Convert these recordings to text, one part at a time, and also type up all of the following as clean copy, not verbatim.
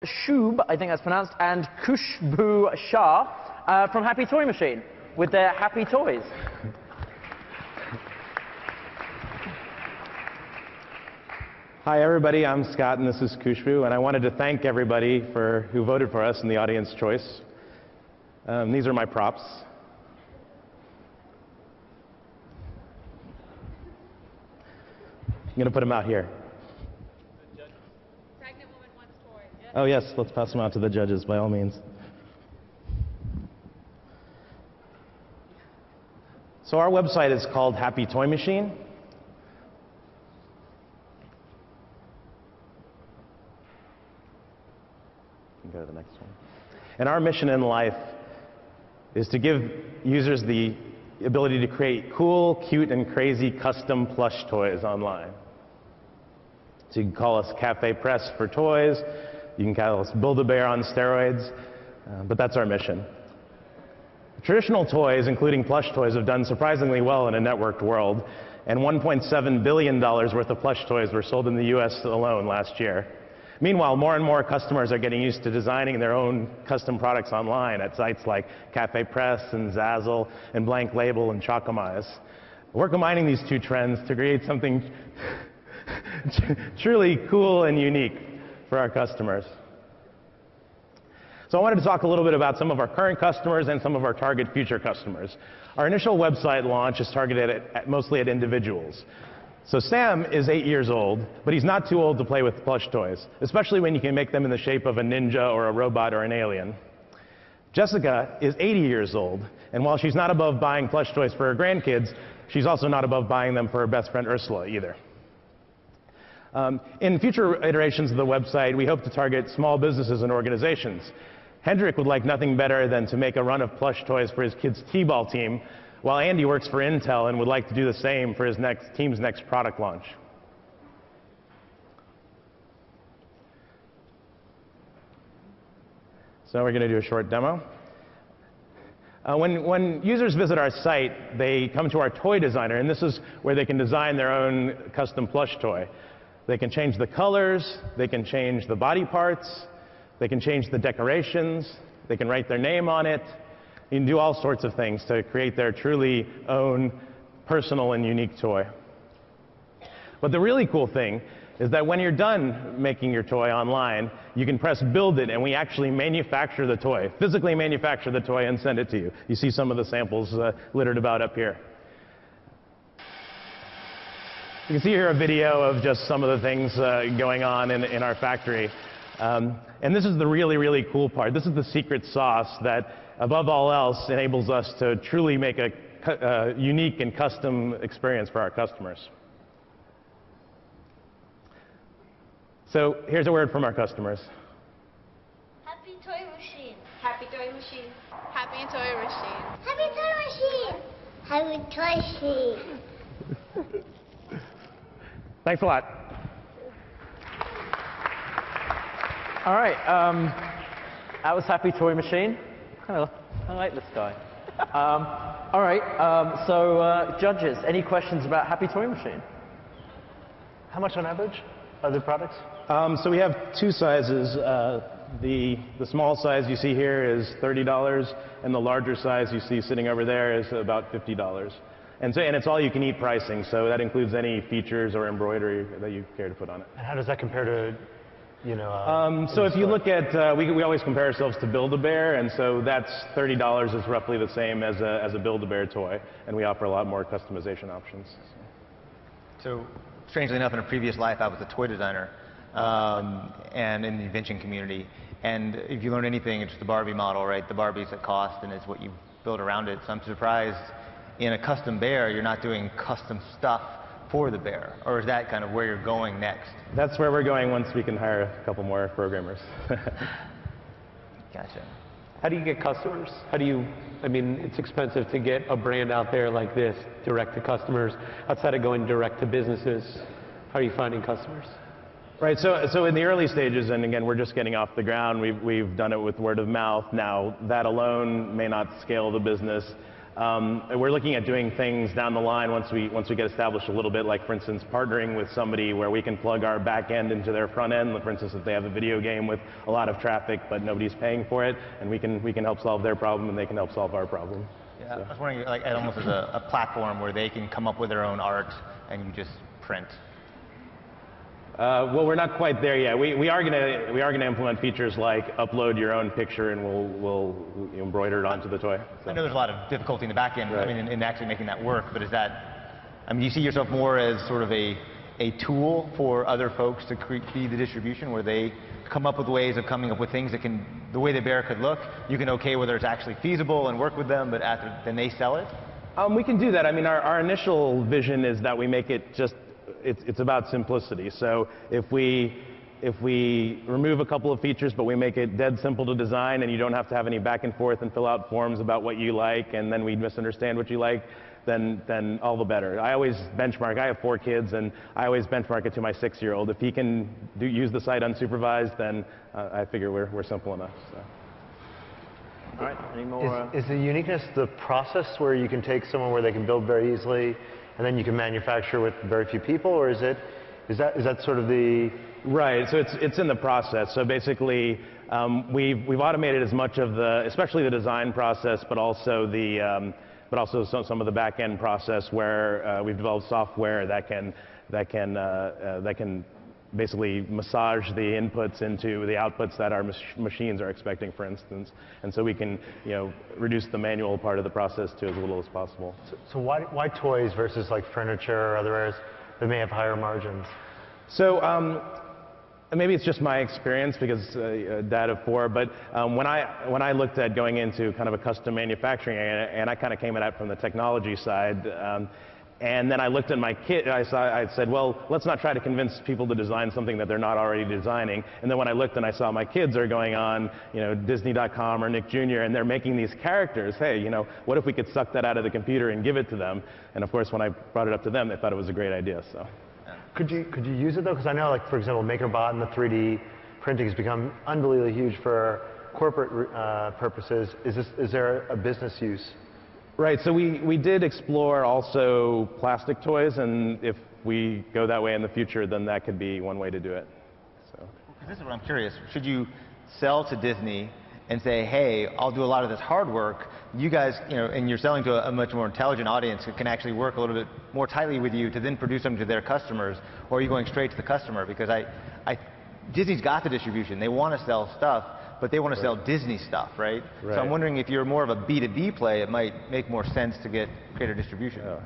Shub, I think that's pronounced, and Khushbu Shah from Happy Toy Machine with their Happy Toys. Hi, everybody. I'm Scott, and this is Khushbu, and I wanted to thank everybody who voted for us in the audience choice. These are my props. I'm going to put them out here. Pregnant woman wants toy. Oh, yes. Let's pass them out to the judges, by all means. So our website is called Happy Toy Machine. Go to the next one. And our mission in life is to give users the ability to create cool, cute, and crazy custom plush toys online. So you can call us Cafe Press for toys. You can call us Build-A-Bear on steroids. But that's our mission. Traditional toys, including plush toys, have done surprisingly well in a networked world. And $1.7 billion worth of plush toys were sold in the US alone last year. Meanwhile, more and more customers are getting used to designing their own custom products online at sites like Cafe Press and Zazzle and Blank Label and Chocomize. We're combining these two trends to create something truly cool and unique for our customers. So I wanted to talk a little bit about some of our current customers and some of our target future customers. Our initial website launch is targeted mostly at individuals. So Sam is 8 years old, but he's not too old to play with plush toys, especially when you can make them in the shape of a ninja or a robot or an alien. Jessica is 80 years old, and while she's not above buying plush toys for her grandkids, she's also not above buying them for her best friend Ursula either. In future iterations of the website, we hope to target small businesses and organizations. Hendrik would like nothing better than to make a run of plush toys for his kids' t-ball team, while Andy works for Intel and would like to do the same for his team's next product launch. So we're going to do a short demo. When users visit our site, they come to our toy designer, and this is where they can design their own custom plush toy. They can change the colors, they can change the body parts, they can change the decorations, they can write their name on it. You can do all sorts of things to create their truly own personal and unique toy. But the really cool thing is that when you're done making your toy online, you can press Build It, and we actually manufacture the toy, physically manufacture the toy and send it to you. You see some of the samples littered about up here. You can see here a video of just some of the things going on in our factory. And this is the really, really cool part. This is the secret sauce that, above all else, enables us to truly make a unique and custom experience for our customers. So here's a word from our customers. Happy Toy Machine. Happy Toy Machine. Happy Toy Machine. Happy Toy Machine. Happy Toy Machine. Thanks a lot. All right, that was Happy Toy Machine. I like this guy. All right, so judges, any questions about Happy Toy Machine? How much on average are the products? So we have two sizes. The small size you see here is $30, and the larger size you see sitting over there is about $50. And it's all you can eat pricing, so that includes any features or embroidery that you care to put on it. And how does that compare to, so if you look at, we always compare ourselves to Build-A-Bear, and so that's $30 is roughly the same as a Build-A-Bear toy, and we offer a lot more customization options. So strangely enough, in a previous life, I was a toy designer, and in the invention community. And if you learn anything, it's just the Barbie model, right? The Barbie's at cost, and it's what you build around it. So I'm surprised in a custom bear, you're not doing custom stuff for the bear, or is that kind of where you're going next? That's where we're going once we can hire a couple more programmers. Gotcha. how do you get customers? How do you, I mean, it's expensive to get a brand out there like this, direct to customers, outside of going direct to businesses. How are you finding customers? Right, so in the early stages, and again, we're just getting off the ground, we've done it with word of mouth. Now, that alone may not scale the business. We're looking at doing things down the line once we get established a little bit, like for instance partnering with somebody where we can plug our back end into their front end. For instance, if they have a video game with a lot of traffic but nobody's paying for it, and we can help solve their problem and they can help solve our problem. Yeah, So. I was wondering, like, almost as a platform where they can come up with their own art and you just print. Well, we're not quite there yet. We are gonna implement features like upload your own picture and we'll embroider it onto the toy. So. I know there's a lot of difficulty in the back end, Right. I mean, in actually making that work, but is that, I mean, do you see yourself more as sort of a tool for other folks to be the distribution, where they come up with ways of coming up with things that can, the way the bear could look, you can okay whether it's actually feasible and work with them, but then they sell it? We can do that. I mean, our initial vision is that we make it just, it's about simplicity. So if we remove a couple of features, but we make it dead simple to design, and you don't have to have any back and forth and fill out forms about what you like, and then we misunderstand what you like, then all the better. I always benchmark. I have 4 kids, and I always benchmark it to my 6-year-old. If he can use the site unsupervised, then I figure we're simple enough. So. All right, any more? Is the uniqueness the process where you can take someone where they can build very easily, and then you can manufacture with very few people, or is that sort of the? Right. So it's in the process. So basically, we've automated as much of especially the design process, but also some of the back end process where we've developed software that can basically massage the inputs into the outputs that our machines are expecting, for instance. And so we can, reduce the manual part of the process to as little as possible. So why toys versus like furniture or other areas that may have higher margins? So maybe it's just my experience because dad of 4, but when I looked at going into kind of a custom manufacturing, and I kind of came at it from the technology side, and then I looked at my kit, I said, well, let's not try to convince people to design something that they're not already designing. And then when I looked and I saw my kids are going on, Disney.com or Nick Jr. and they're making these characters, hey, what if we could suck that out of the computer and give it to them? And of course, when I brought it up to them, they thought it was a great idea. So. Could you use it though? Because I know, like for example, MakerBot and the 3D printing has become unbelievably huge for corporate purposes. Is there a business use? Right. So we did explore also plastic toys, and if we go that way in the future, then that could be one way to do it. So. This is what I'm curious. Should you sell to Disney and say, hey, I'll do a lot of this hard work, you guys, and you're selling to a much more intelligent audience who can actually work a little bit more tightly with you to then produce them to their customers, or are you going straight to the customer? Because Disney's got the distribution. They want to sell stuff, but they want to sell Disney stuff, right? So I'm wondering if you're more of a B2B play, it might make more sense to get greater distribution. Yeah,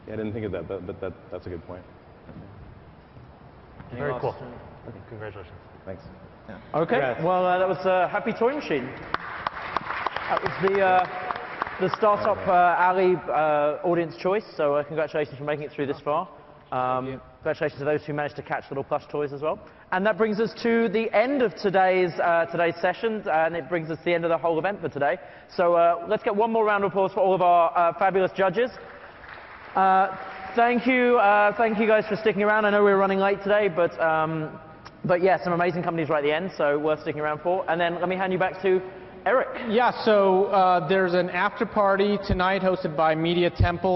I didn't think of that, but that's a good point. Very cool. Okay, congratulations. Thanks. Yeah. Okay, well, that was Happy Toy Machine. That was the Startup Alley audience choice, so congratulations for making it through this far. Congratulations to those who managed to catch little plush toys as well. And that brings us to the end of today's session, and it brings us to the end of the whole event for today. So let's get one more round of applause for all of our fabulous judges. Thank you guys for sticking around. I know we're running late today, but yeah, some amazing companies right at the end, so worth sticking around for. And then let me hand you back to Eric. Yeah, so there's an after party tonight hosted by Media Temple.